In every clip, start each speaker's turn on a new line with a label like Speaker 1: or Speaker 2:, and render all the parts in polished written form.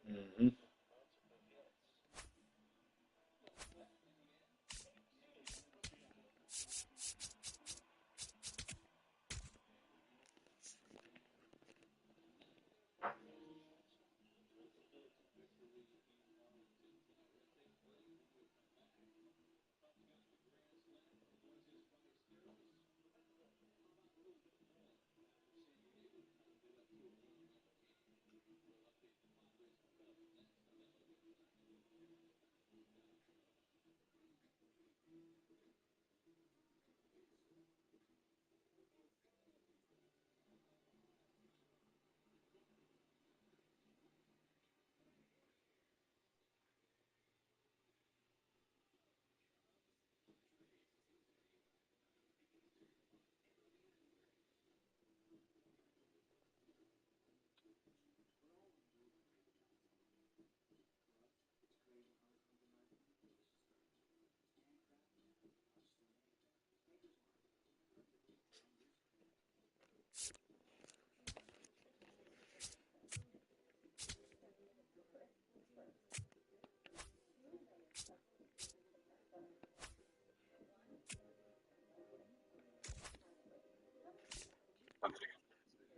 Speaker 1: Mm-hmm.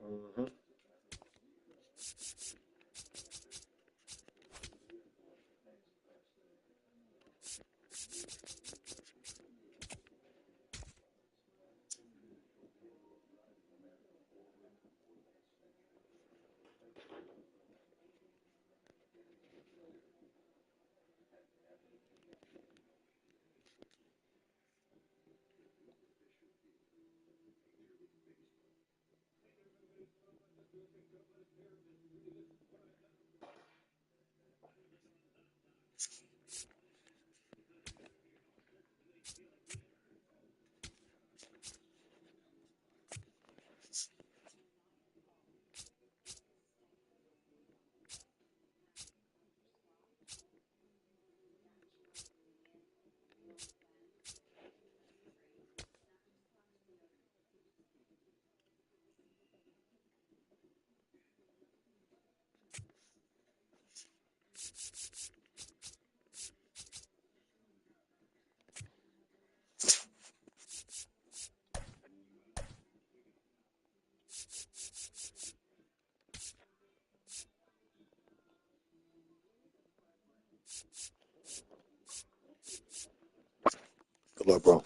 Speaker 1: Mm-hmm. Good luck, bro.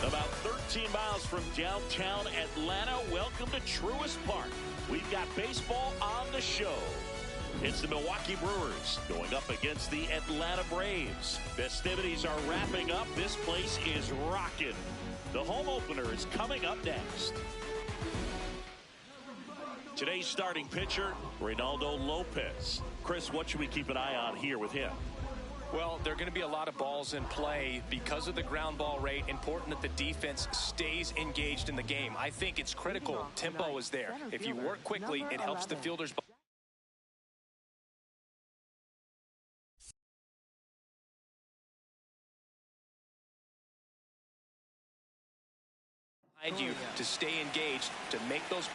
Speaker 2: About 13 miles from downtown Atlanta, welcome to Truist Park. We've got baseball on the show. It's the Milwaukee Brewers going up against the Atlanta Braves. Festivities are wrapping up. This place is rocking. The home opener is coming up next. Today's starting pitcher, Reynaldo Lopez. Chris, what should we keep an eye on here with him?
Speaker 3: Well, there are going to be a lot of balls in play because of the ground ball rate. Important that the defense stays engaged in the game. I think it's critical. Tempo is there. If you work quickly, it helps the fielders. Behind you to stay engaged, to make those.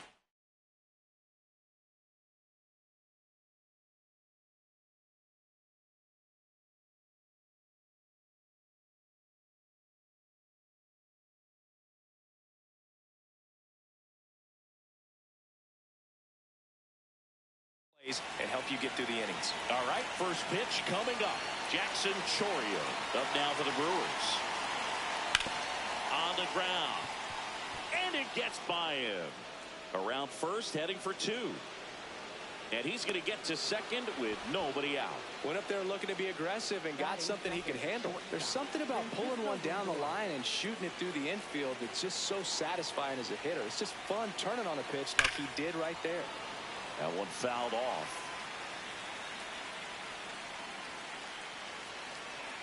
Speaker 3: And help you get through the innings.
Speaker 2: All right, first pitch coming up. Jackson Chourio up now for the Brewers. On to ground. And it gets by him. Around first, heading for two. And he's going to get to second with nobody out.
Speaker 3: Went up there looking to be aggressive and got something he could handle. There's something about pulling one down the line and shooting it through the infield that's just so satisfying as a hitter. It's just fun turning on a pitch like he did right there.
Speaker 2: That one fouled off.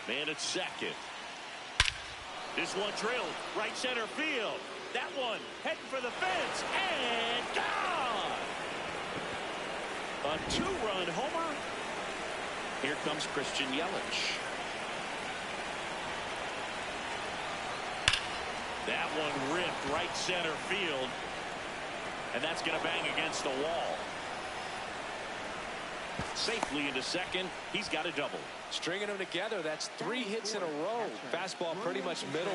Speaker 2: Man at second. This one drilled right center field. That one heading for the fence and gone. A two-run homer. Here comes Christian Yelich. That one ripped right center field. And that's going to bang against the wall. Safely into second. He's got a double.
Speaker 3: Stringing them together, that's 3 hits in a row. Fastball pretty much middle,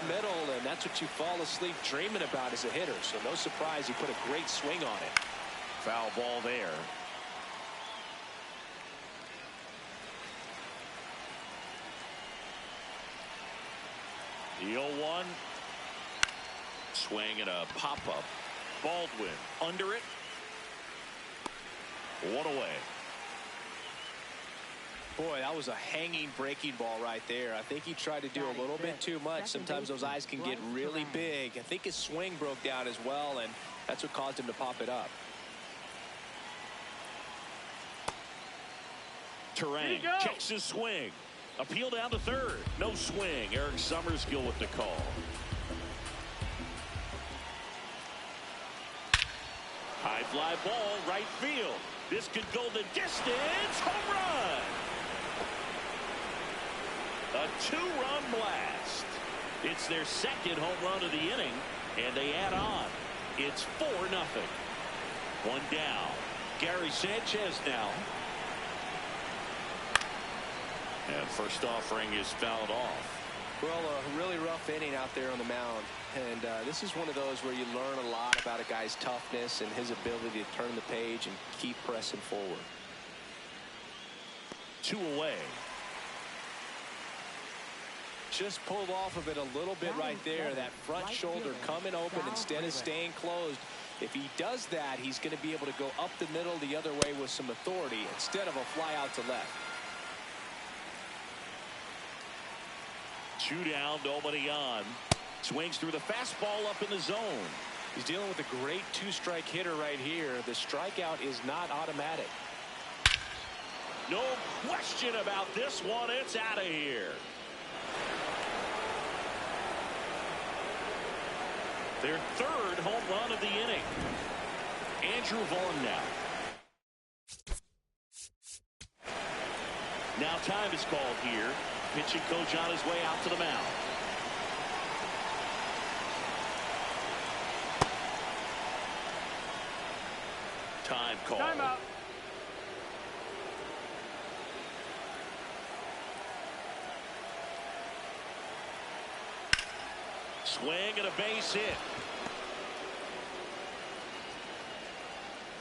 Speaker 3: and that's what you fall asleep dreaming about as a hitter. So no surprise he put a great swing on it.
Speaker 2: Foul ball there. The 0-1. Swing and a pop-up. Baldwin under it. One away.
Speaker 3: Boy, that was a hanging breaking ball right there. I think he tried to do a little bit too much. Sometimes those eyes can get really big. I think his swing broke down as well, and that's what caused him to pop it up.
Speaker 2: Terrain checks his swing. Appeal down to third. No swing. Eric Summerskill with the call. High fly ball, right field. This could go the distance. Home run. A two-run blast. It's their second home run of the inning, and they add on. It's 4-0. One down. Gary Sanchez now. And first offering is fouled off.
Speaker 3: Well, a really rough inning out there on the mound. And this is one of those where you learn a lot about a guy's toughness and his ability to turn the page and keep pressing forward.
Speaker 2: 2 away.
Speaker 3: Just pulled off of it a little bit right there. That front shoulder coming open instead of staying closed. If he does that, he's going to be able to go up the middle the other way with some authority instead of a fly out to left.
Speaker 2: 2 down, nobody on. Swings through the fastball up in the zone.
Speaker 3: He's dealing with a great 2-strike hitter right here. The strikeout is not automatic.
Speaker 2: No question about this one. It's out of here. Their third home run of the inning. Andrew Vaughn now. Now time is called here. Pitching coach on his way out to the mound. Time call.
Speaker 4: Timeout.
Speaker 2: Swing and a base hit.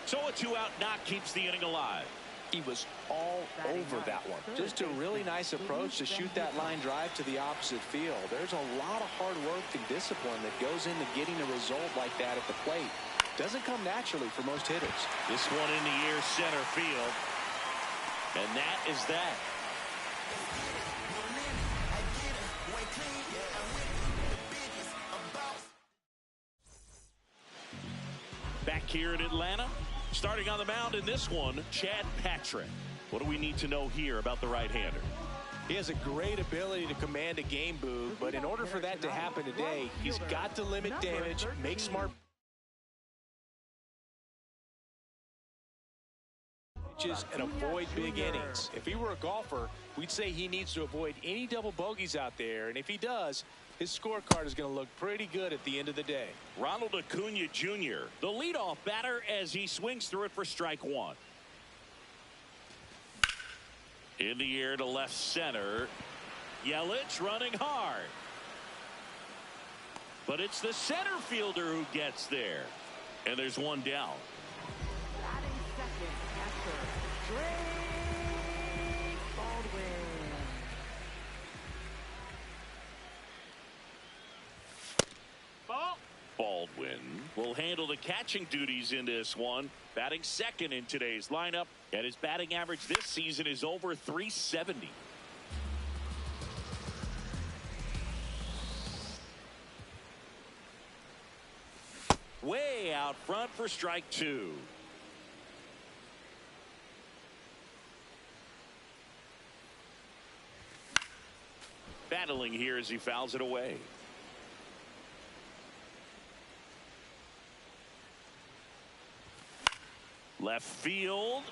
Speaker 2: So a 2-out knock keeps the inning alive.
Speaker 3: He was all over that one. Just a really nice approach to shoot that line drive to the opposite field. There's a lot of hard work and discipline that goes into getting a result like that at the plate. Doesn't come naturally for most hitters.
Speaker 2: This one in the air center field. And that is that. Back here in Atlanta. Starting on the mound in this one, Chad Patrick. What do we need to know here about the right-hander?
Speaker 3: He has a great ability to command a game, Boog, but in order for that to happen today, he's got to limit damage, make smart pitches, and avoid big innings. If he were a golfer, we'd say he needs to avoid any double bogeys out there, and if he does, his scorecard is going to look pretty good at the end of the day.
Speaker 2: Ronald Acuna Jr., the leadoff batter as he swings through it for strike one. In the air to left center. Yelich running hard. But it's the center fielder who gets there. And there's one down.
Speaker 4: Batting second, catcher, Drake Baldwin.
Speaker 2: Baldwin will handle the catching duties in this one, batting second in today's lineup, and his batting average this season is over 370. Way out front for strike two. Battling here as he fouls it away. Left field.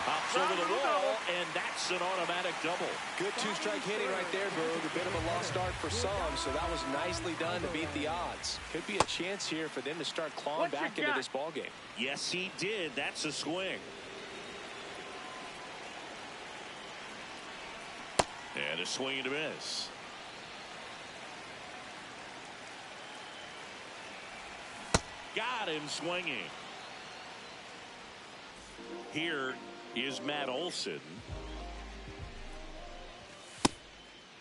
Speaker 2: Pops over the wall, and that's an automatic double.
Speaker 3: Good two-strike hitting right there, Berg. A bit of a lost start for some, so that was nicely done to beat the odds. Could be a chance here for them to start clawing back into this ballgame.
Speaker 2: Yes, he did. That's a swing. And a swing and a miss. Got him swinging. Here is Matt Olson.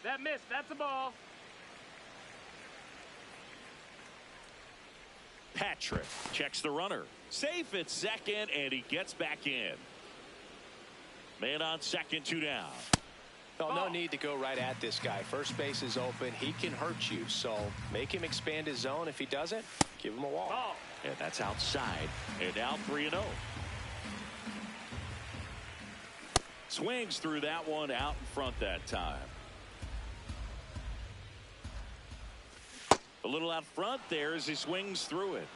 Speaker 5: That missed. That's a ball.
Speaker 2: Patrick checks the runner. Safe at second, and he gets back in. Man on second, 2 down.
Speaker 3: Oh, no need to go right at this guy. First base is open. He can hurt you, so make him expand his zone. If he doesn't, give him a walk.
Speaker 5: Ball.
Speaker 2: And that's outside. And now 3-0. Swings through that one out in front that time. A little out front there as he swings through it.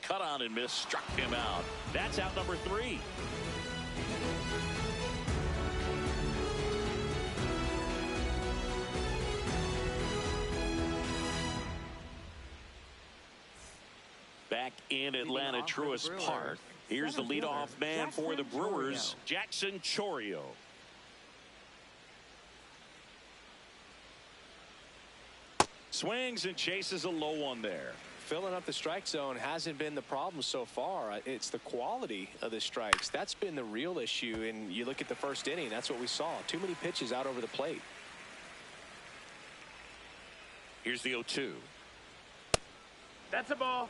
Speaker 2: Cut on and miss, struck him out. That's out number 3. Back in Atlanta, Truist Park. Here's the leadoff man for the Brewers, Jackson Chourio. Swings and chases a low one there.
Speaker 3: Filling up the strike zone hasn't been the problem so far. It's the quality of the strikes. That's been the real issue. And you look at the first inning, that's what we saw. Too many pitches out over the plate.
Speaker 2: Here's the 0-2.
Speaker 5: That's a ball.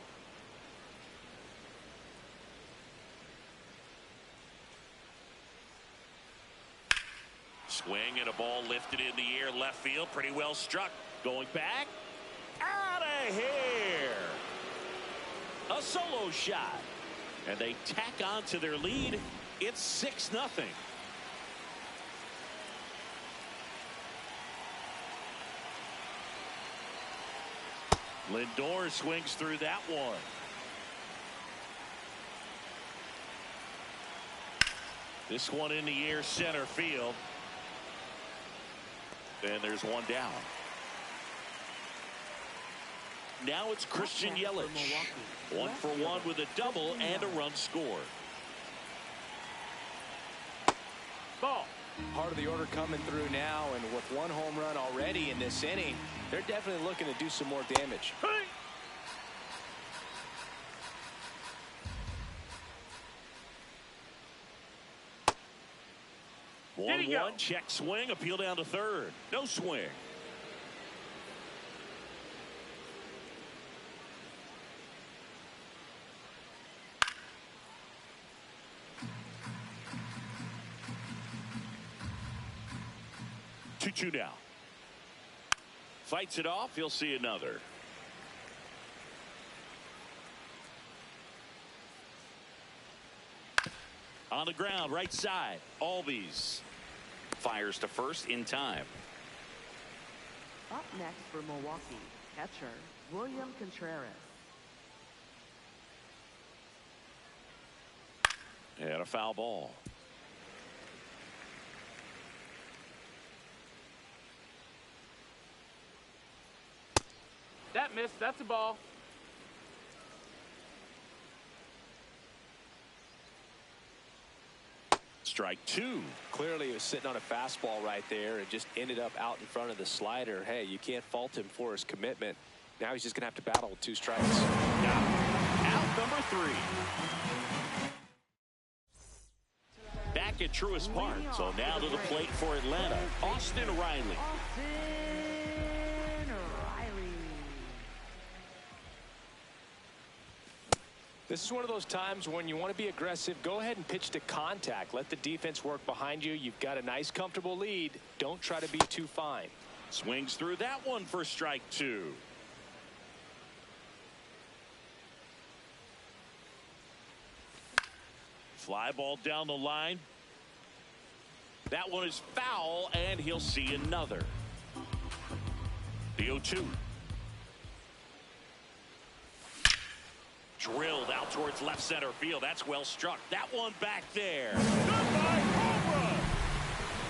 Speaker 2: Swing and a ball lifted in the air, left field, pretty well struck. Going back, out of here. A solo shot, and they tack on to their lead. It's 6-0. Lindor swings through that one. This one in the air, center field. And there's one down. Now it's Christian Yelich. 1 for 1 with a double and a run scored.
Speaker 5: Ball.
Speaker 3: Part of the order coming through now, and with 1 home run already in this inning, they're definitely looking to do some more damage.
Speaker 5: Hey.
Speaker 2: 1-1, check swing, appeal down to third. No swing. Two now. Fights it off. He'll see another. On the ground, right side. Albies fires to first in time.
Speaker 4: Up next for Milwaukee, catcher William Contreras.
Speaker 2: And a foul ball.
Speaker 5: That missed. That's a ball.
Speaker 2: Strike 2.
Speaker 3: Clearly he was sitting on a fastball right there and just ended up out in front of the slider. Hey, you can't fault him for his commitment. Now he's just going to have to battle with 2 strikes.
Speaker 2: Out number 3. Back back at Truist Park. So now to the plate for Atlanta, Austin Riley.
Speaker 3: This is one of those times when you want to be aggressive. Go ahead and pitch to contact. Let the defense work behind you. You've got a nice, comfortable lead. Don't try to be too fine.
Speaker 2: Swings through that one for strike 2. Fly ball down the line. That one is foul, and he'll see another. The 0-2. Drilled out towards left center field. That's well struck. That one back there. Goodbye, home run.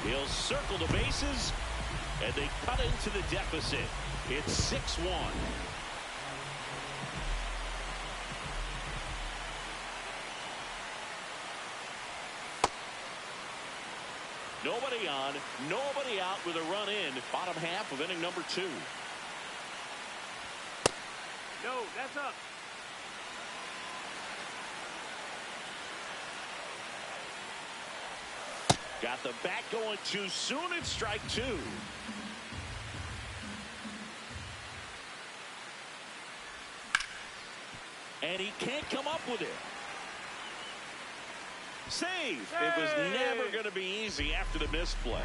Speaker 2: He'll circle the bases, and they cut into the deficit. It's 6-1. Nobody on, nobody out with a run in. Bottom half of inning number 2.
Speaker 5: No, that's up.
Speaker 2: Got the bat going too soon. It's strike 2. And he can't come up with it. Save. It was never going to be easy after the misplay.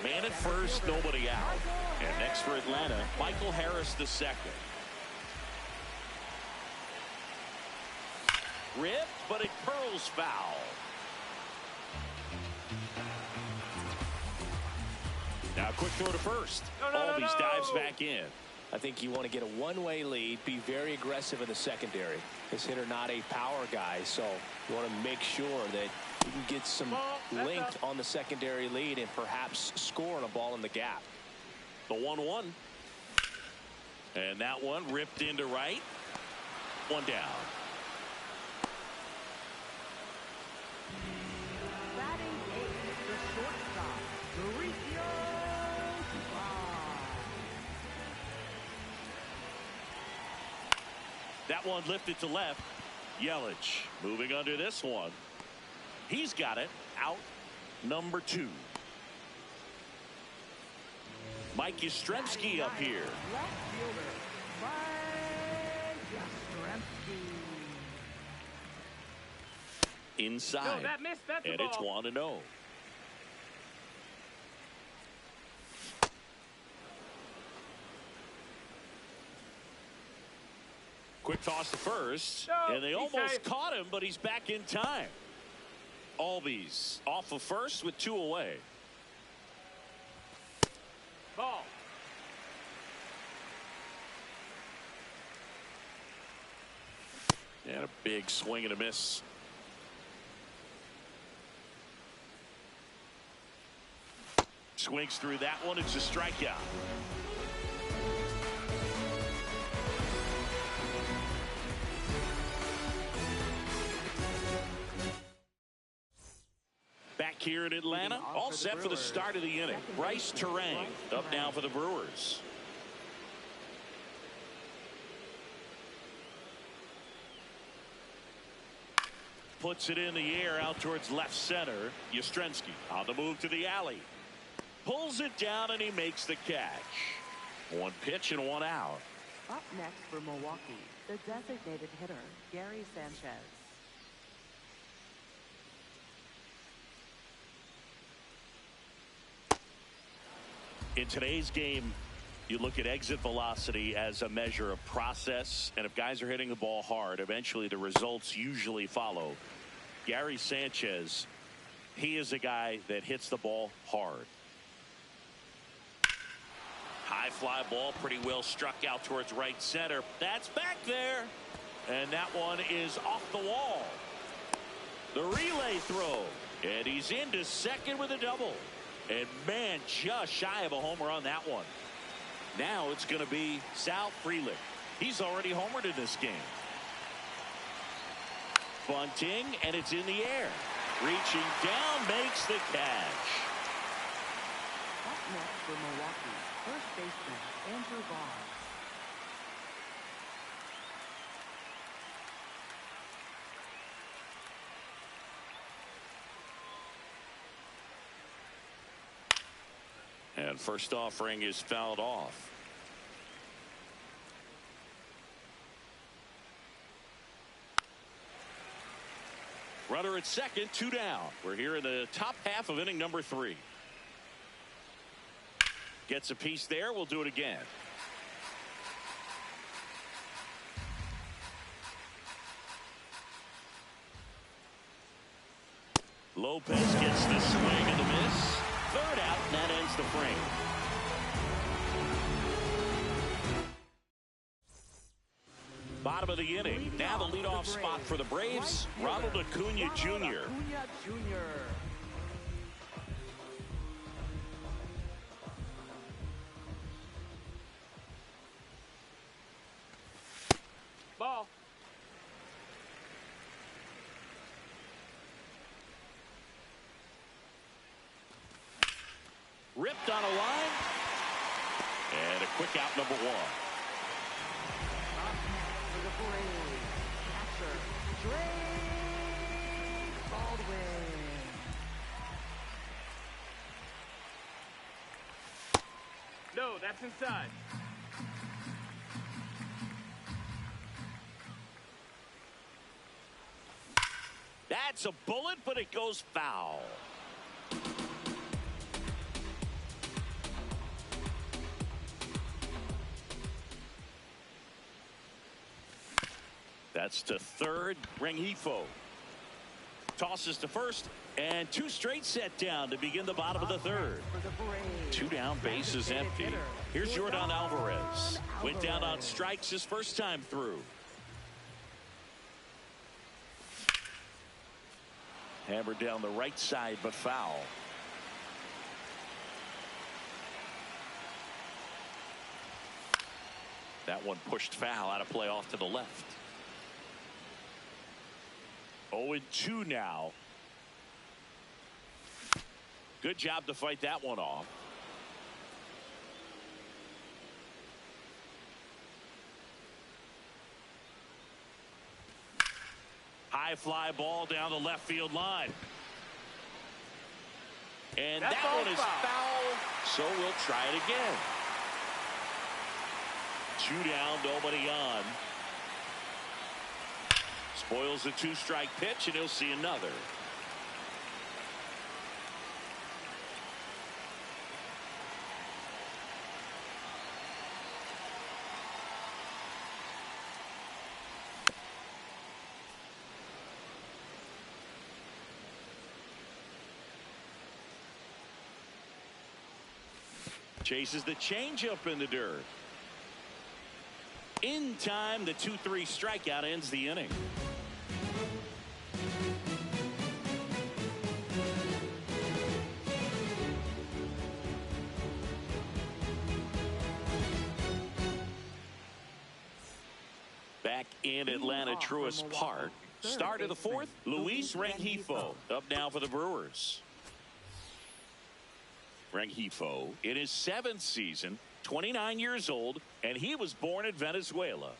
Speaker 2: Man at first, nobody out. And next for Atlanta, Michael Harris II. Ripped, but it curls foul. Now a quick throw to first. Albies dives back in.
Speaker 3: I think you want to get a one-way lead, be very aggressive in the secondary. This hitter not a power guy, so you want to make sure that you can get some length on the secondary lead and perhaps score on a ball in the gap.
Speaker 2: The 1-1. And that one ripped into right. One down.
Speaker 4: Batting 8, the shortstop, Mauricio.
Speaker 2: That one lifted to left. Yelich moving under this one. He's got it. Out number 2. Mike Yastrzemski up here.
Speaker 4: Left fielder, Mike Yastrzemski.
Speaker 2: Inside.
Speaker 5: No, that missed. That's
Speaker 2: and
Speaker 5: a
Speaker 2: it's
Speaker 5: ball.
Speaker 2: 1-0. Quick toss to first,
Speaker 5: No,
Speaker 2: and they
Speaker 5: he's
Speaker 2: almost
Speaker 5: safe.
Speaker 2: caught him, but he's back in time. Albies off of first with 2 away.
Speaker 5: Ball.
Speaker 2: And a big swing and a miss. Swings through that one. It's a strikeout. Back here in Atlanta, all set for the start of the inning. Bryce Terang up now for the Brewers. Puts it in the air out towards left center. Yastrzemski on the move to the alley. Pulls it down and he makes the catch. 1 pitch and 1 out.
Speaker 4: Up next for Milwaukee, the designated hitter, Gary Sanchez.
Speaker 2: In today's game, you look at exit velocity as a measure of process, and if guys are hitting the ball hard, eventually the results usually follow. Gary Sanchez, he is a guy that hits the ball hard. High fly ball, pretty well struck out towards right center. That's back there, and that one is off the wall. The relay throw, and he's into second with a double. And man, just shy of a homer on that one. Now it's going to be Sal Frelick. He's already homered in this game. Bunting, and it's in the air. Reaching down, makes the catch.
Speaker 4: Up next for Milwaukee, first baseman, Andrew Vaughn.
Speaker 2: And first offering is fouled off. Runner at second, 2 down. We're here in the top half of inning number 3. Gets a piece there. We'll do it again. Lopez gets the swing and the miss. 3rd out, and that ends the frame. Bottom of the inning. Now the leadoff spot for the Braves, Ronald Acuna Jr.
Speaker 5: Ball.
Speaker 2: Ripped on a line. And a quick out, number 1.
Speaker 4: For the Braves, catcher, Drake Baldwin.
Speaker 5: No, that's inside.
Speaker 2: That's a bullet, but it goes foul. That's to third. Rengifo tosses to first, and 2 straight set down to begin the bottom of the 3rd. 2 down, base is empty. Here's Jordan Alvarez. Went down on strikes his first time through. Hammered down the right side, but foul. That one pushed foul, out of play off to the left. 0-2 now. Good job to fight that one off. High fly ball down the left field line. And that one is foul, so we'll try it again. 2 down, nobody on. Spoils the 2-strike pitch, and he'll see another. Chases the changeup in the dirt. In time, the 2-3 strikeout ends the inning. Back in Atlanta Truist Park. Start of the 4th, Luis Rengifo up now for the Brewers. Rengifo in his 7th season, 29 years old, and he was born in Venezuela.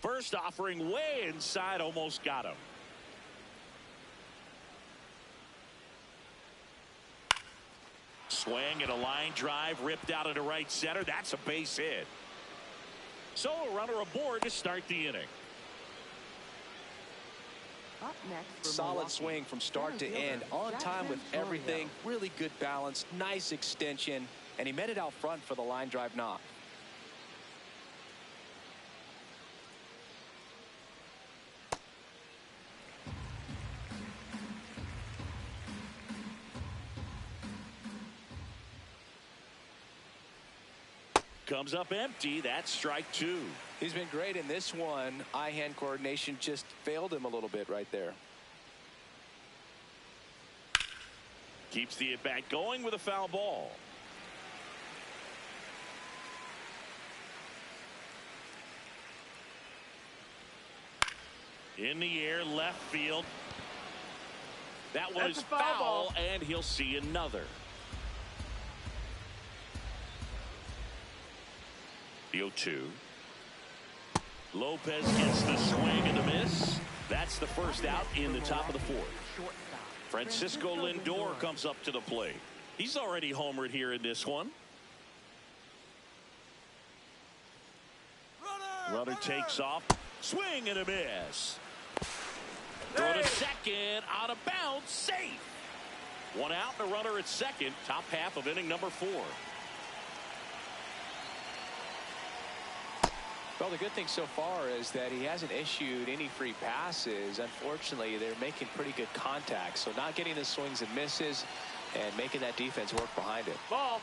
Speaker 2: First offering way inside, almost got him. Swing and a line drive ripped out into right center. That's a base hit. So a runner aboard to start the inning.
Speaker 4: Up next for
Speaker 3: Solid
Speaker 4: Milwaukee,
Speaker 3: swing from start to
Speaker 4: center
Speaker 3: end.
Speaker 4: fielder,
Speaker 3: On time with
Speaker 4: Jackson
Speaker 3: everything. Really good balance. Nice extension. And he met it out front for the line drive knock.
Speaker 2: Comes up empty. That's strike 2.
Speaker 3: He's been great in this one. Eye-hand coordination just failed him a little bit right there.
Speaker 2: Keeps the at-bat going with a foul ball. In the air, left field. That one is foul, and he'll see another. The 0-2. Lopez gets the swing and the miss. That's the first out in the top of the 4th. Francisco Lindor comes up to the plate. He's already homered here in this one. Runner takes off. Swing and a miss. Throw to second. Out of bounds. Safe. One out and a runner at second. Top half of inning number 4.
Speaker 3: Well, the good thing so far is that he hasn't issued any free passes. Unfortunately, they're making pretty good contact. So not getting the swings and misses and making that defense work behind it.
Speaker 5: Ball.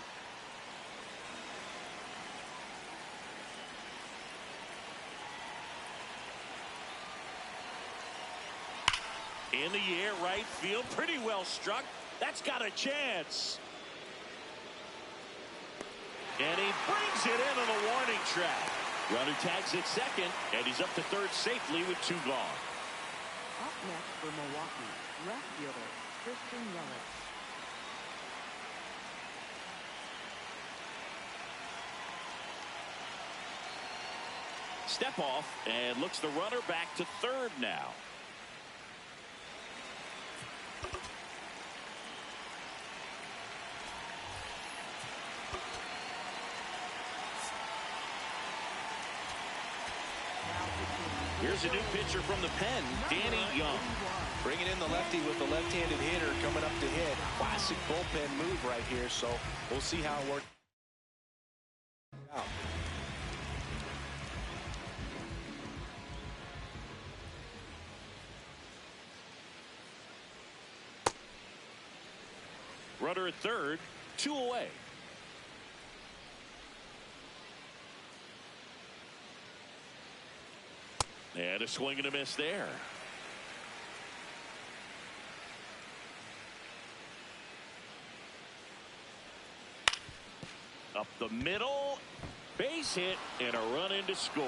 Speaker 2: In the air, right field. Pretty well struck. That's got a chance. And he brings it into the warning track. Runner tags at second, and he's up to third safely with 2 gone.
Speaker 4: Up next for Milwaukee, left fielder Christian Yelich.
Speaker 2: Step off and looks the runner back to third now. Here's a new pitcher from the pen, Danny Young.
Speaker 3: Bringing in the lefty with the left-handed hitter coming up to hit. Classic bullpen move right here, so we'll see how it works out.
Speaker 2: Runner at third, 2 away. And a swing and a miss there. Up the middle, base hit, and a run in to score.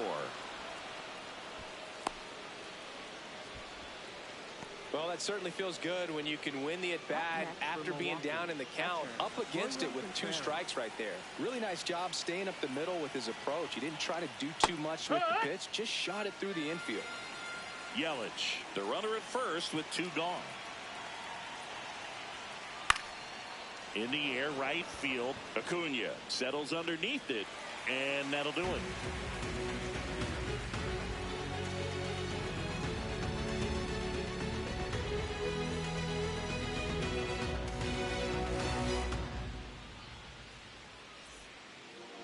Speaker 3: Well, that certainly feels good when you can win the at-bat after being down in the count, up against it with 2 strikes right there. Really nice job staying up the middle with his approach. He didn't try to do too much with the pitch, just shot it through the infield.
Speaker 2: Yelich, the runner at first with 2 gone. In the air, right field. Acuna settles underneath it, and that'll do it.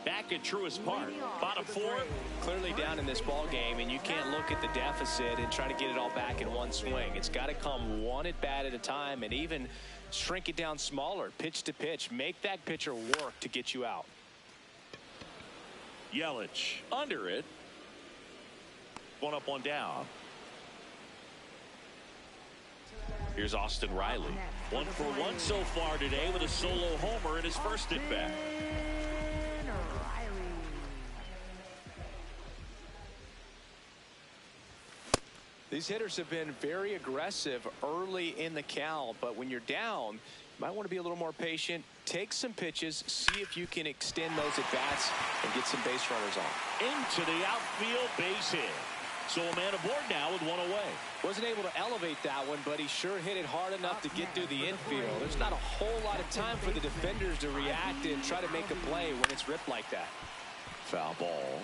Speaker 2: Back at Truist Park, bottom 4.
Speaker 3: Clearly down in this ball game, and you can't look at the deficit and try to get it all back in one swing. It's got to come one at bat at a time, and even shrink it down smaller, pitch to pitch. Make that pitcher work to get you out.
Speaker 2: Yelich under it. 1 up, 1 down. Here's Austin Riley. 1 for 1 so far today with a solo homer in his first at bat.
Speaker 3: These hitters have been very aggressive early in the count, but when you're down, you might want to be a little more patient. Take some pitches, see if you can extend those at bats and get some base runners on.
Speaker 2: Into the outfield, base hit. So a man aboard now with 1 away.
Speaker 3: Wasn't able to elevate that one, but he sure hit it hard enough to get through the infield. There's not a whole lot of time for the defenders to react and try to make a play when it's ripped like that.
Speaker 2: Foul ball.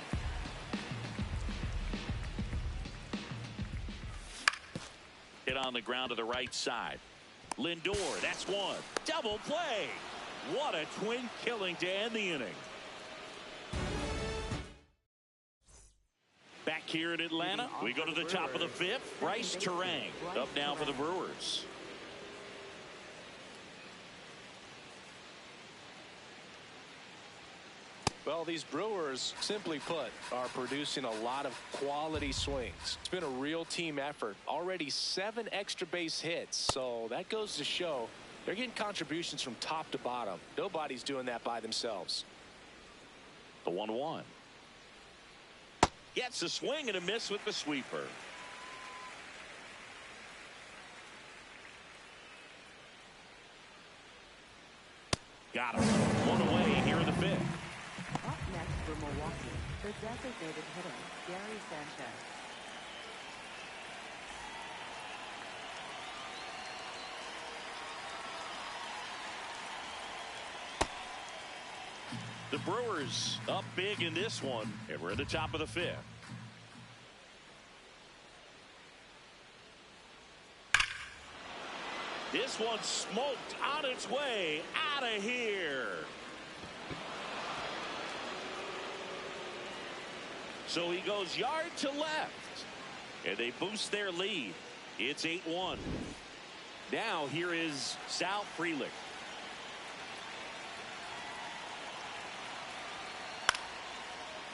Speaker 2: Hit on the ground to the right side. Lindor, that's 1. Double play. What a twin killing to end the inning. Back here in Atlanta, we go to the top of the 5th. Bryce Terang up now for the Brewers.
Speaker 3: Well, these Brewers, simply put, are producing a lot of quality swings. It's been a real team effort. Already 7 extra base hits, so that goes to show they're getting contributions from top to bottom. Nobody's doing that by themselves.
Speaker 2: The 1-1. Gets a swing and a miss with the sweeper. Got him. 1 away here in the 5th.
Speaker 4: Up next for Milwaukee, the designated hitter, Gary Sanchez.
Speaker 2: The Brewers up big in this one, and we're at the top of the fifth. This one smoked on its way out of here. So he goes yard to left, and they boost their lead. It's 8-1. Now here is Sal Frelick.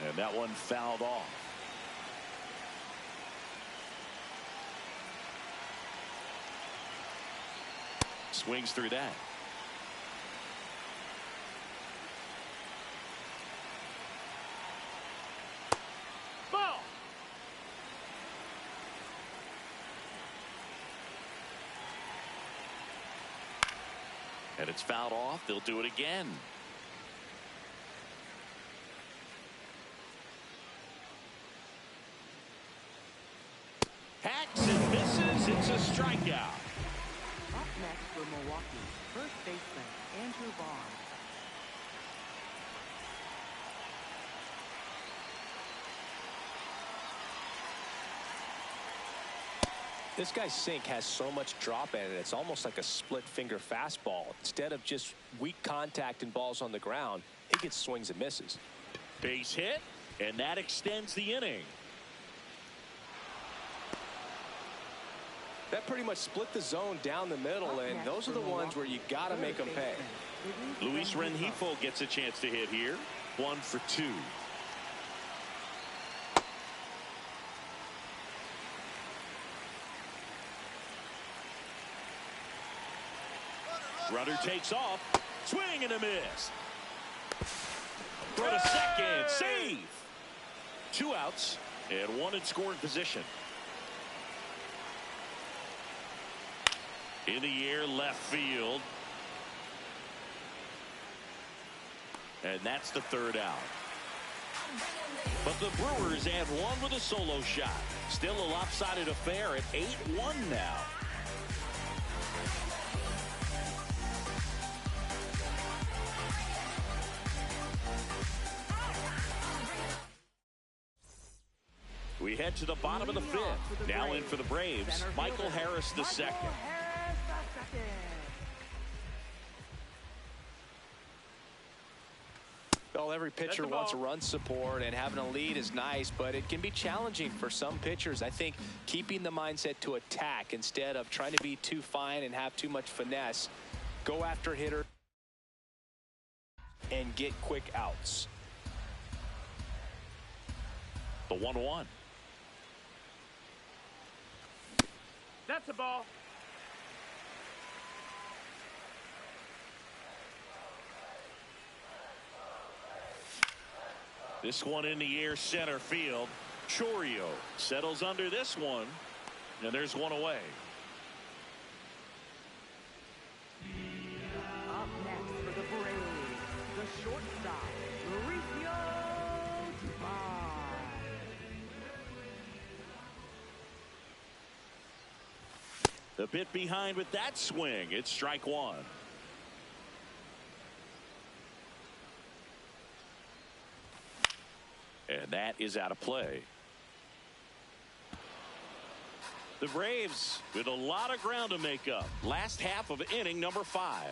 Speaker 2: And that one fouled off. Swings through that.
Speaker 5: Ball.
Speaker 2: And it's fouled off. They'll do it again. Hacks and misses. It's a strikeout.
Speaker 4: Up next for Milwaukee, first baseman Andrew Vaughn.
Speaker 3: This guy's sink has so much drop in it. It's almost like a split finger fastball. Instead of just weak contact and balls on the ground, he gets swings and misses.
Speaker 2: Base hit, and that extends the inning.
Speaker 3: That pretty much split the zone down the middle, and those are the ones where you got to make them pay.
Speaker 2: Luis Rengifo gets a chance to hit here. 1 for 2. Runner takes off. Swing and a miss. Throw to second. Save. 2 outs and 1 in scoring position. In the air, left field. And that's the 3rd out. But the Brewers add 1 with a solo shot. Still a lopsided affair at 8-1 now. We head to the bottom of the 5th. Now in for the Braves, Michael Harris II.
Speaker 3: Well, every pitcher wants run support, and having a lead is nice, but it can be challenging for some pitchers. I think keeping the mindset to attack instead of trying to be too fine and have too much finesse. Go after hitter and get quick outs.
Speaker 2: The 1-1.
Speaker 5: That's a ball.
Speaker 2: This one in the air, center field. Chourio settles under this one, and there's 1 away.
Speaker 4: Up next for the Braves, the shortstop, Mauricio Dubon.
Speaker 2: The bit behind with that swing. It's strike 1. And that is out of play. The Braves with a lot of ground to make up. Last half of inning number 5.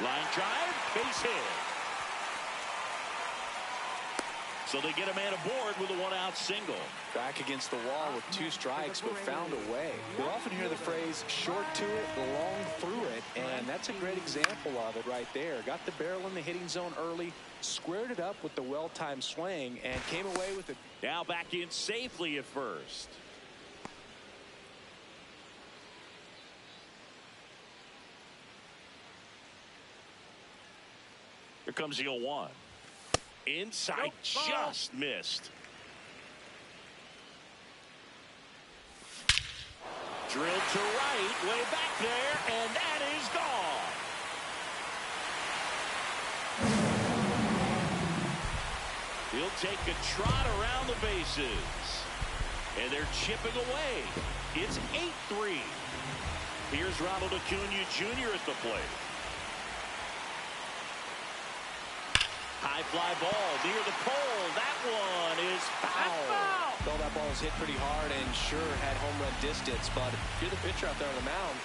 Speaker 2: Line drive, base hit. So they get a man aboard with a 1-out single.
Speaker 3: Back against the wall with 2 strikes, but found a way. You'll often hear the phrase short to it, long through it, and that's a great example of it right there. Got the barrel in the hitting zone early, squared it up with the well-timed swing, and came away with it.
Speaker 2: Now back in safely at first. Here comes the 0-1. Inside, just missed. Drilled to right, way back there, and that is gone. He'll take a trot around the bases. And they're chipping away. It's 8-3. Here's Ronald Acuna Jr. at the plate. High fly ball near the pole. That one is foul.
Speaker 3: Well, that ball was hit pretty hard and sure had home run distance, but if you're the pitcher out there on the mound,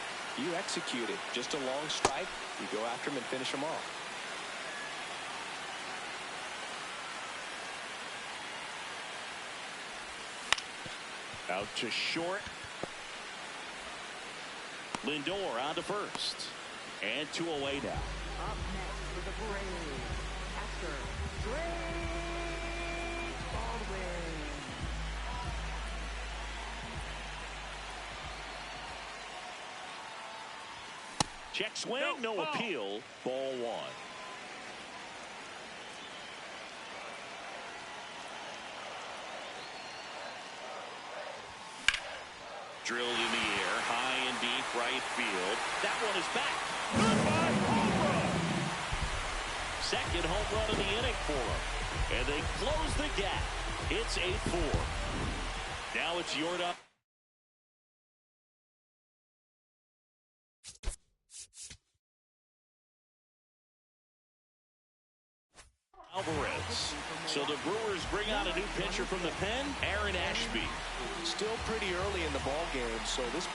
Speaker 3: you execute it. Just a long strike. You go after him and finish him off.
Speaker 2: Out to short. Lindor on to first. And 2 away now.
Speaker 4: Up next for the Braves, catcher Drake Baldwin.
Speaker 2: Check swing, no appeal. Ball 1. Drilled in the air, high and deep right field. That one is back. Goodbye, home run. Second home run of the inning for him. And they close the gap. It's 8-4. Now it's Yorda. Alvarez. So the Brewers bring out a new pitcher from the pen, Aaron Ashby.
Speaker 3: Still pretty early in the ball game, so this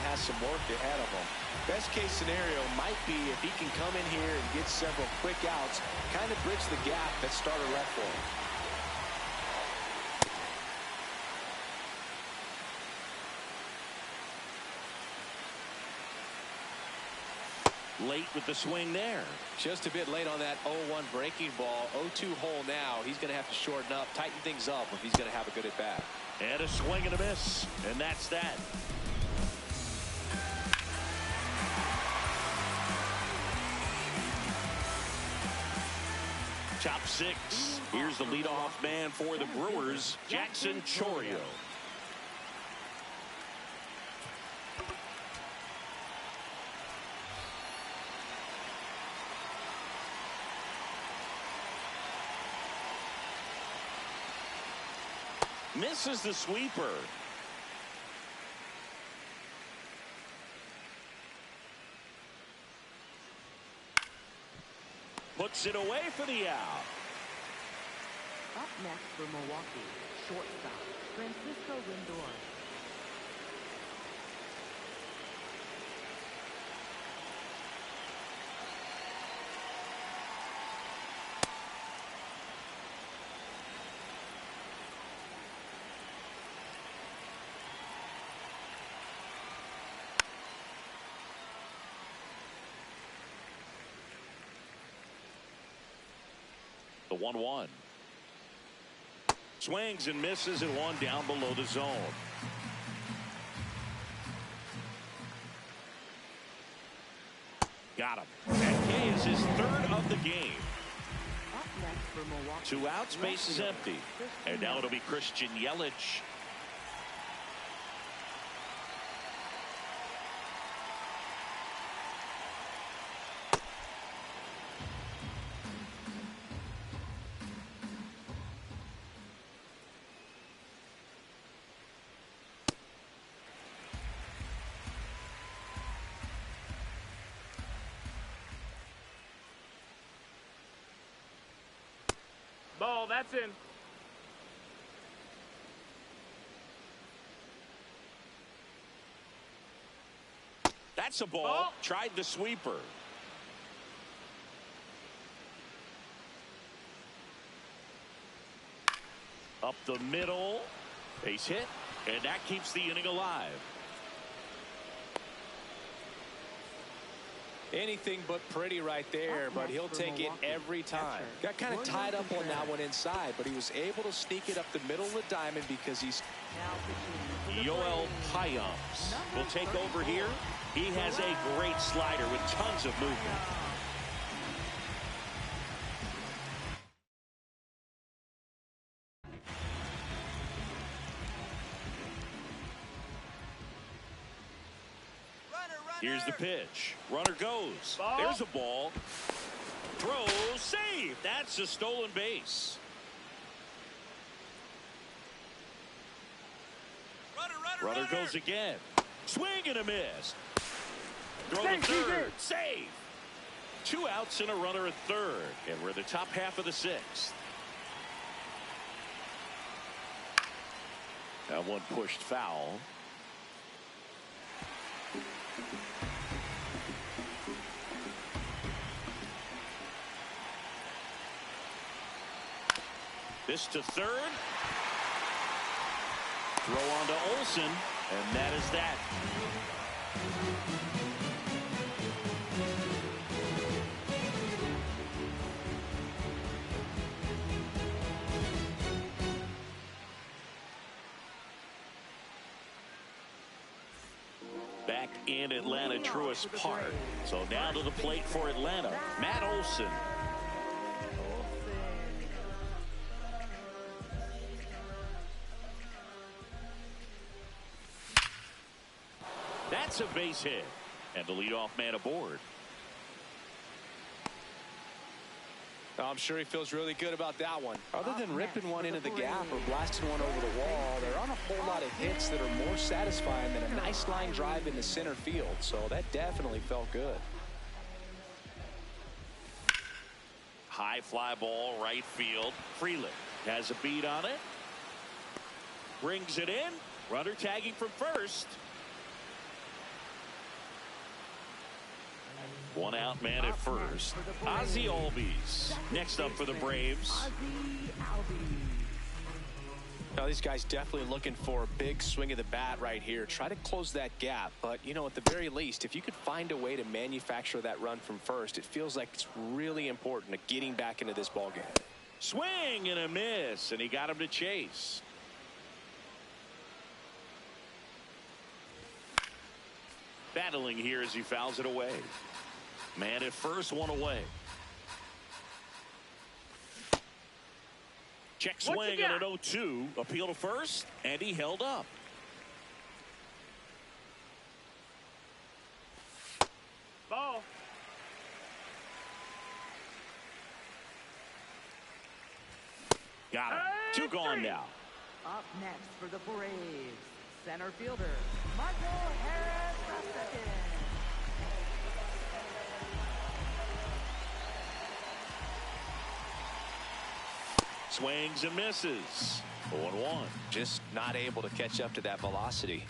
Speaker 3: has some work ahead of him. Best case scenario might be if he can come in here and get several quick outs, kind of bridge the gap that starter left for him.
Speaker 2: Late with the swing there.
Speaker 3: Just a bit late on that 0-1 breaking ball. 0-2 hole now. He's going to have to shorten up, tighten things up if he's going to have a good at bat.
Speaker 2: And a swing and a miss. And that's that. Top 6. Here's the leadoff man for the Brewers, Jackson Chourio. Misses the sweeper. Puts it away for the out.
Speaker 4: Up next for Milwaukee, shortstop Francisco Lindor.
Speaker 2: The 1-1. Swings and misses and one down below the zone. Got him. That K is his third of the game.
Speaker 4: Up next for Milwaukee.
Speaker 2: 2 outs, base is empty. And now it'll be Christian Yelich.
Speaker 5: Ball, that's in.
Speaker 2: That's a ball.
Speaker 5: Ball.
Speaker 2: Tried the sweeper. Up the middle. Base hit. And that keeps the inning alive.
Speaker 3: Anything but pretty right there, but he'll take it every time. Got kind of tied up on that one inside, but he was able to sneak it up the middle of the diamond because he's...
Speaker 2: Yoel Payams will take over here. He has a great slider with tons of movement. Here's the pitch. Runner goes.
Speaker 5: Ball.
Speaker 2: There's a ball. Throw, save. That's a stolen base.
Speaker 6: Runner,
Speaker 2: Runner goes again. Swing and a miss. Throw to
Speaker 5: Save,
Speaker 2: third. Save. 2 outs and a runner at third. And we're in the top half of the 6th. That one pushed foul. This to third. Throw on to Olsen, and that is that. Back in Atlanta, Truist Park. So now to the plate for Atlanta, Matt Olsen. That's a base hit. And the leadoff man aboard.
Speaker 3: I'm sure he feels really good about that one. Other than ripping one into the gap or blasting one over the wall, there aren't a whole lot of hits that are more satisfying than a nice line drive into center field. So that definitely felt good.
Speaker 2: High fly ball, right field. Freeland has a beat on it. Brings it in. Runner tagging from first. 1 out man at first. Ozzie Albies next up for the Braves.
Speaker 3: Now these guys definitely looking for a big swing of the bat right here. Try to close that gap, but you know, at the very least, if you could find a way to manufacture that run from first, it feels like it's really important to getting back into this ball game.
Speaker 2: Swing and a miss, and he got him to chase. Battling here as he fouls it away. Man at first, 1 away. Check swing and an 0-2. Appeal to first, and he held up.
Speaker 5: Ball.
Speaker 2: Got him. 2 gone now.
Speaker 4: Up next for the Braves, center fielder, Michael Harris II.
Speaker 2: Swings and misses. 0-1.
Speaker 3: Just not able to catch up to that velocity.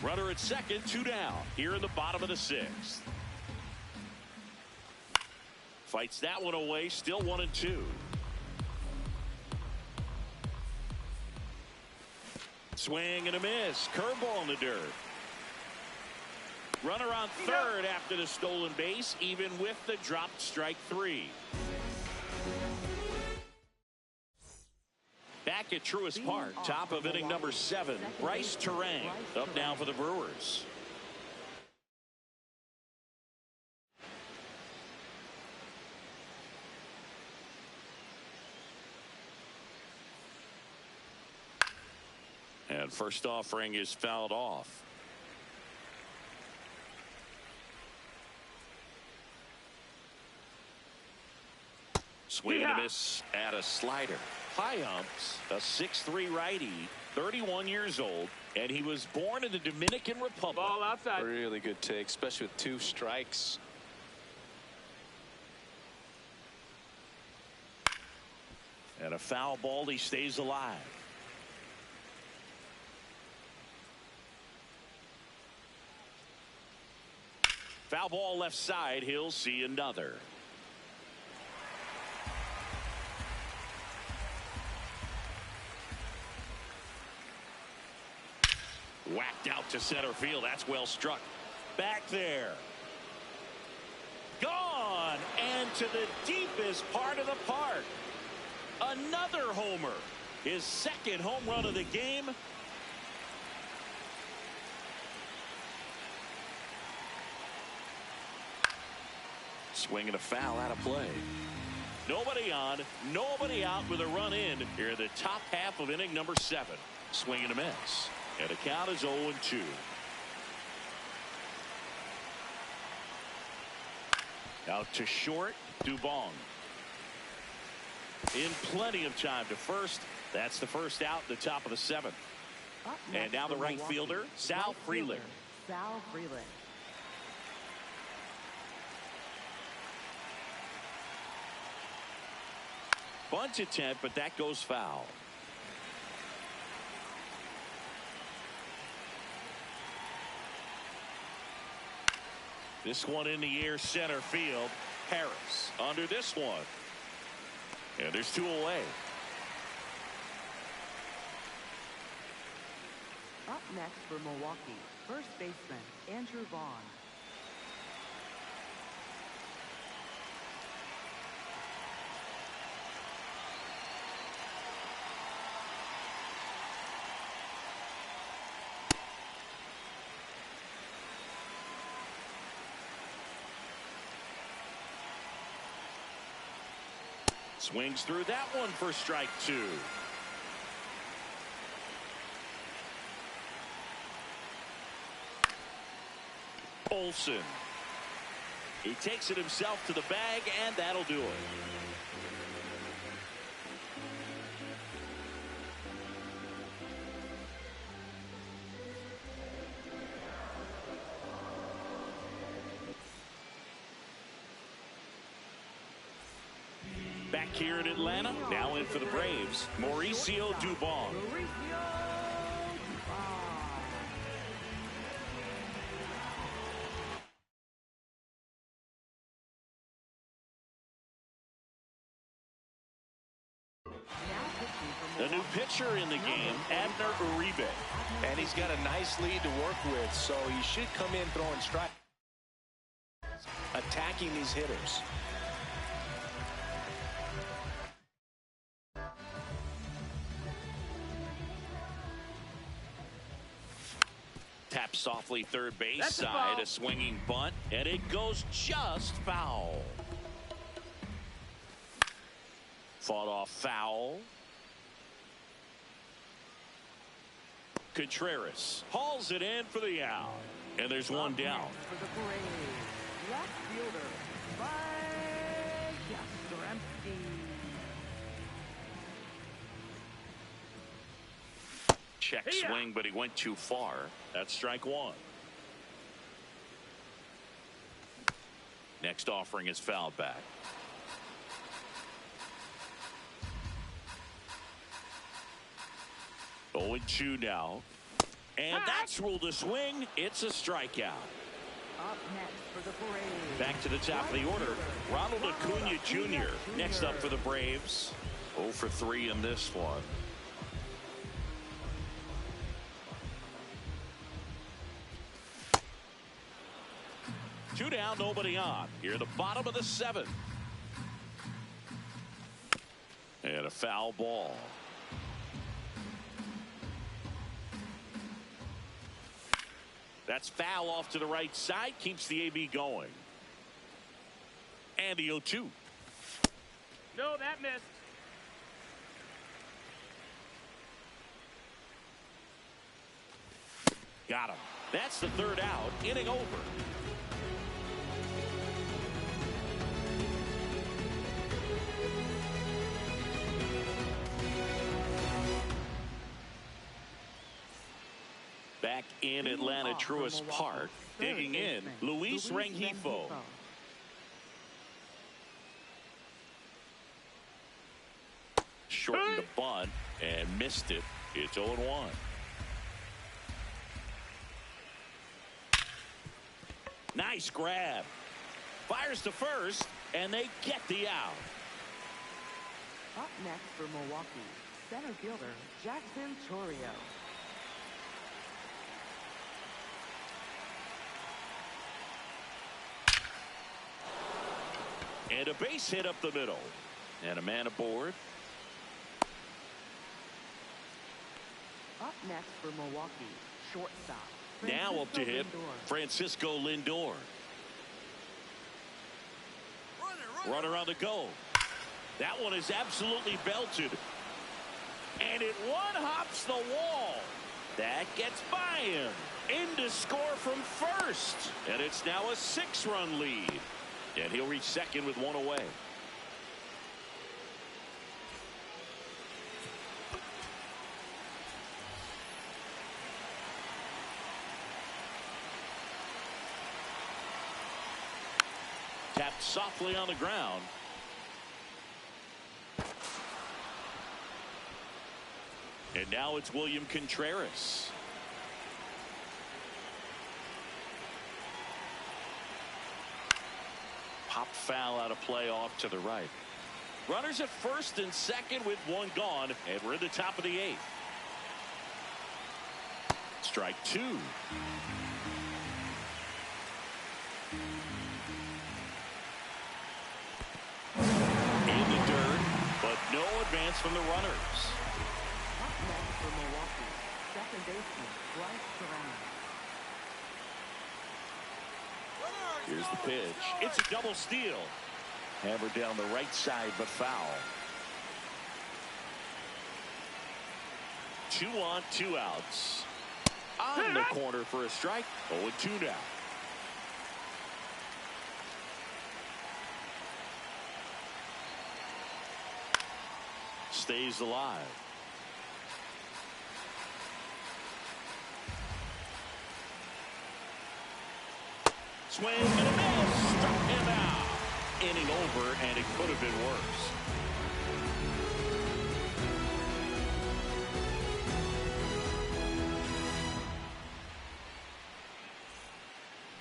Speaker 2: Runner at second, 2 down. Here in the bottom of the 6th. Fights that one away, still 1-2. Swing and a miss. Curveball in the dirt. Runner on third after the stolen base, even with the dropped strike 3. Back at Truist Park, top of inning number 7, Bryce Terang up now for the Brewers. And first offering is fouled off. Swing and a miss at a slider. High umps, a 6'3" righty, 31 years old, and he was born in the Dominican Republic.
Speaker 5: Ball outside.
Speaker 3: Really good take, especially with 2 strikes.
Speaker 2: And a foul ball, he stays alive. Foul ball left side, he'll see another. Whacked out to center field. That's well struck. Back there. Gone. And to the deepest part of the park. Another homer. His 2nd home run of the game. Swing and a foul out of play. Nobody on, nobody out with a run in here in the top half of inning number 7. Swing and a miss. And the count is 0-2. Out to short, Dubon. In plenty of time to first. That's the first out in the top of the 7th. And now the right fielder, Sal Freeland.
Speaker 4: Sal Freeland.
Speaker 2: Bunt attempt, but that goes foul. This one in the air, center field. Harris under this one. And there's 2 away.
Speaker 4: Up next for Milwaukee, first baseman Andrew Vaughn.
Speaker 2: Swings through that one for strike 2. Olsen. He takes it himself to the bag, and that'll do it. Back here in Atlanta, now in for the Braves, Mauricio Dubon. The new pitcher in the game, Abner Uribe.
Speaker 3: And he's got a nice lead to work with, so he should come in throwing strikes, attacking these hitters.
Speaker 2: Tap softly third base side, a swinging bunt, and it goes just foul. Fought off foul. Contreras hauls it in for the out. And there's one down.
Speaker 4: For the Braves, left fielder, Yastrzemski.
Speaker 2: Check swing, but he went too far. That's strike 1. Next offering is fouled back. Oh, 0-2 now. And that's ruled a swing. It's a strikeout.
Speaker 4: Up next for the Braves.
Speaker 2: Back to the top of the order, Ronald Acuna Jr. Next up for the Braves. 0 for 3 in this one. Two down, nobody on. Here, the bottom of the 7th. And a foul ball. That's foul off to the right side. Keeps the AB going. And the 0-2.
Speaker 5: No, that missed.
Speaker 2: Got him. That's the 3rd out. Inning over. Back in Atlanta, Truist Park, digging in, Luis Rengifo. Shortened the bunt and missed it. It's 0-1. Nice grab. Fires to first, and they get the out.
Speaker 4: Up next for Milwaukee, center fielder Jackson Chourio.
Speaker 2: And a base hit up the middle. And a man aboard.
Speaker 4: Up next for Milwaukee, shortstop.
Speaker 2: Now up to hit, Francisco Lindor. Runner on the go. That one is absolutely belted. And it one-hops the wall. That gets by him. In to score from first. And it's now a 6-run lead. And he'll reach second with one away. Tapped softly on the ground. And now it's William Contreras. Pop foul out of play off to the right. Runners at first and second with one gone, and we're in the top of the 8th. Strike 2. In the dirt, but no advance from the runners.
Speaker 4: Up next for Milwaukee, second baseman Bryce Serrano.
Speaker 2: Here's the pitch. It's a double steal. Hammered down the right side, but foul. 2 on, 2 outs. On the corner for a strike. 0-2 now. Stays alive. Swing and a miss. Struck him out. Inning over, and it could have been worse.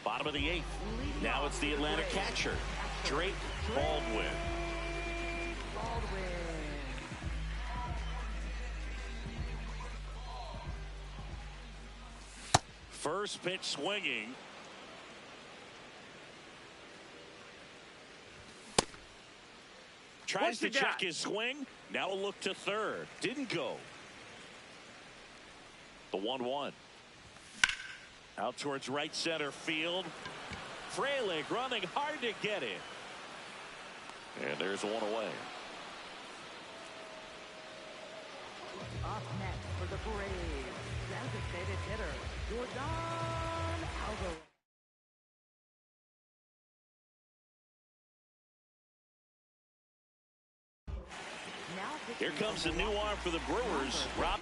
Speaker 2: Bottom of the 8th. Now it's the Atlanta catcher, Drake Baldwin. First pitch swinging. Tries to check his swing. Now a look to third. Didn't go. The 1-1. Out towards right center field. Frelick running hard to get it. And there's one away.
Speaker 4: Up next for the Braves, designated hitter Jordan Alvarez.
Speaker 2: Here comes the new arm for the Brewers, Rob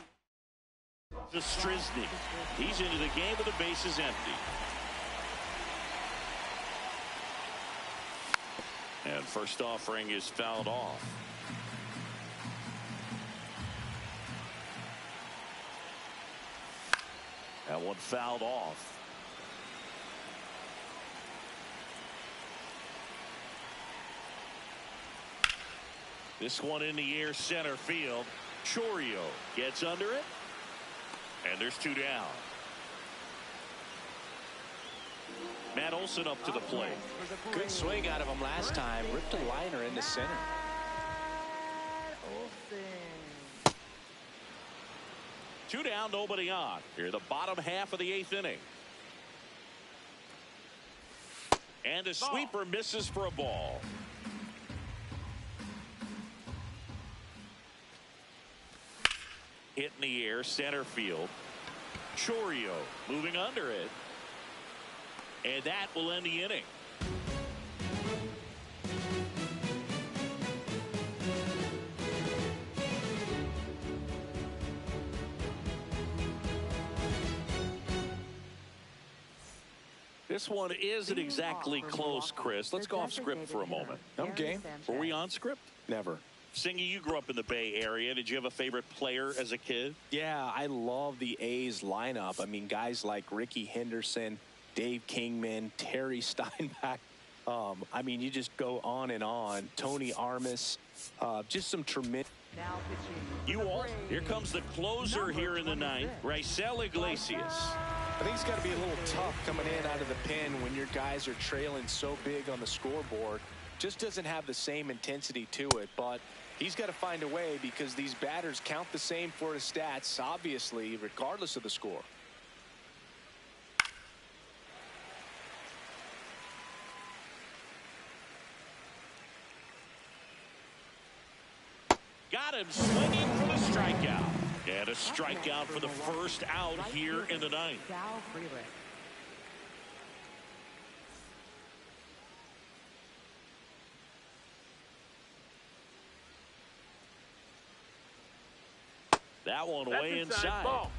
Speaker 2: Strisny. He's into the game with the bases empty. And first offering is fouled off. That one fouled off. This one in the air center field. Chourio gets under it. And there's 2 down. Matt Olson up to the plate.
Speaker 3: Good swing out of him last time. Ripped a liner into center.
Speaker 4: Olson.
Speaker 2: 2 down, nobody on. Here the bottom half of the 8th inning. And a sweeper misses for a ball. Hit in the air, center field. Chourio moving under it. And that will end the inning. This one isn't exactly close, Chris. Let's go off script for a moment.
Speaker 3: I'm game.
Speaker 2: Were we on script?
Speaker 3: Never.
Speaker 2: Singy, you grew up in the Bay Area. Did you have a favorite player as a kid?
Speaker 3: Yeah, I love the A's lineup. I mean, guys like Ricky Henderson, Dave Kingman, Terry Steinbach. I mean, you just go on and on. Tony Armas, just some tremendous.
Speaker 4: Now pitching.
Speaker 2: You all, here comes the closer here in the 9th, Raisel Iglesias.
Speaker 3: I think it's got to be a little tough coming in out of the pen when your guys are trailing so big on the scoreboard. Just doesn't have the same intensity to it, but he's got to find a way because these batters count the same for his stats, obviously, regardless of the score.
Speaker 2: got him swinging for the strikeout. And a strikeout for the first out here in the ninth. That one way inside.
Speaker 5: Ball.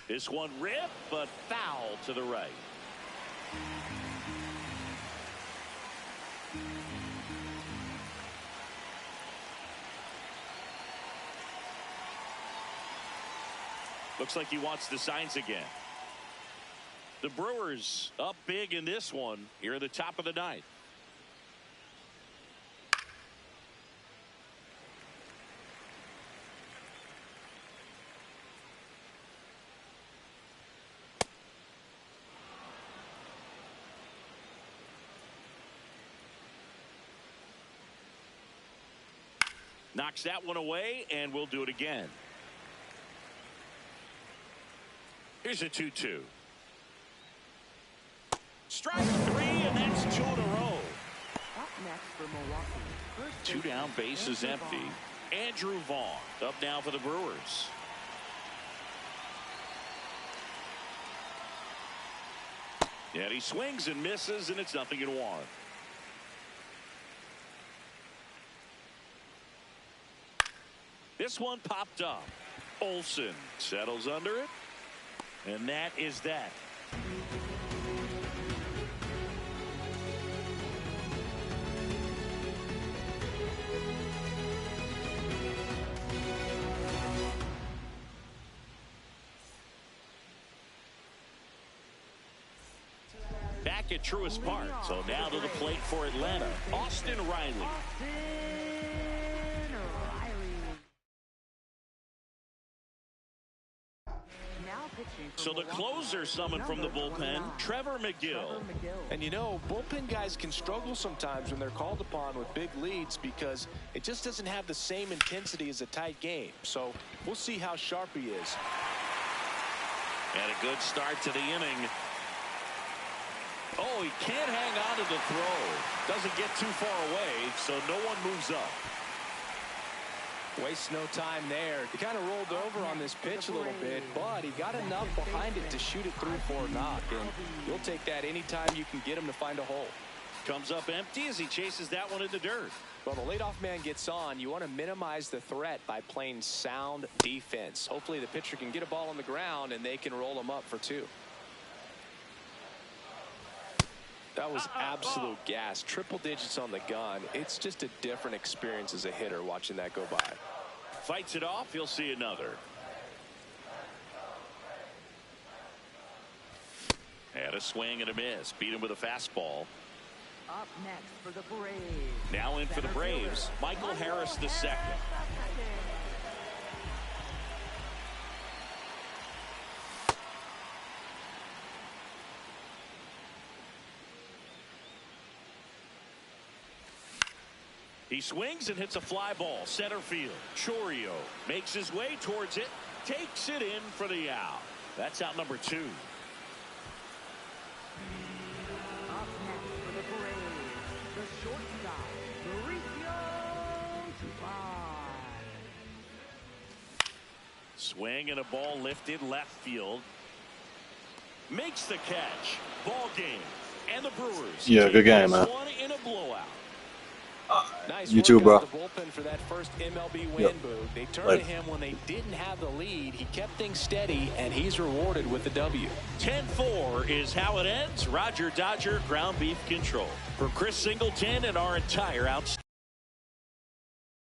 Speaker 2: This one ripped, but foul to the right. Looks like he wants the signs again. The Brewers up big in this one here at the top of the ninth. Knocks that one away, and we'll do it again. Here's a 2-2. Strike three, and that's 2 in a row.
Speaker 4: Up next for Milwaukee.
Speaker 2: Two down, bases empty. Andrew Vaughn up now for the Brewers. And he swings and misses, and it's 0-1. This one popped up. Olsen settles under it. And that is that. Back at Truist Park. So now to the plate for Atlanta, Austin Riley. So the closer summoned from the bullpen, Trevor McGill.
Speaker 3: And you know, bullpen guys can struggle sometimes when they're called upon with big leads because it just doesn't have the same intensity as a tight game. So we'll see how sharp he is.
Speaker 2: And a good start to the inning. Oh, he can't hang on to the throw. Doesn't get too far away, so no one moves up.
Speaker 3: Wastes no time there. He kind of rolled over on this pitch a little bit, but he got enough behind it to shoot it through for a knock. And you'll take that anytime you can get him to find a hole.
Speaker 2: Comes up empty as he chases that one in the dirt.
Speaker 3: Well, the leadoff man gets on. You want to minimize the threat by playing sound defense. Hopefully the pitcher can get a ball on the ground and they can roll him up for 2. That was absolute gas. Triple digits on the gun. It's just a different experience as a hitter watching that go by.
Speaker 2: Fights it off. He'll see another. Had a swing and a miss. Beat him with a fastball.
Speaker 4: Up next for the Braves.
Speaker 2: Now in for the Braves, Michael Harris II. He swings and hits a fly ball center field. Chourio makes his way towards it, takes it in for the out. That's out number 2.
Speaker 4: Up next for the Braves, the shortstop, Mauricio Tupan.
Speaker 2: Swing and a ball lifted left field. Makes the catch. Ball game. And the Brewers.
Speaker 1: Yeah, good game, man.
Speaker 2: One in a blowout.
Speaker 3: Nice
Speaker 1: You too, bro.
Speaker 3: The bullpen for that first MLB win, Boo. They turned to him when they didn't have the lead. He kept things steady, and he's rewarded with the W.
Speaker 2: 10-4 is how it ends. Roger Dodger, ground beef control. For Chris Singleton and our entire outstanding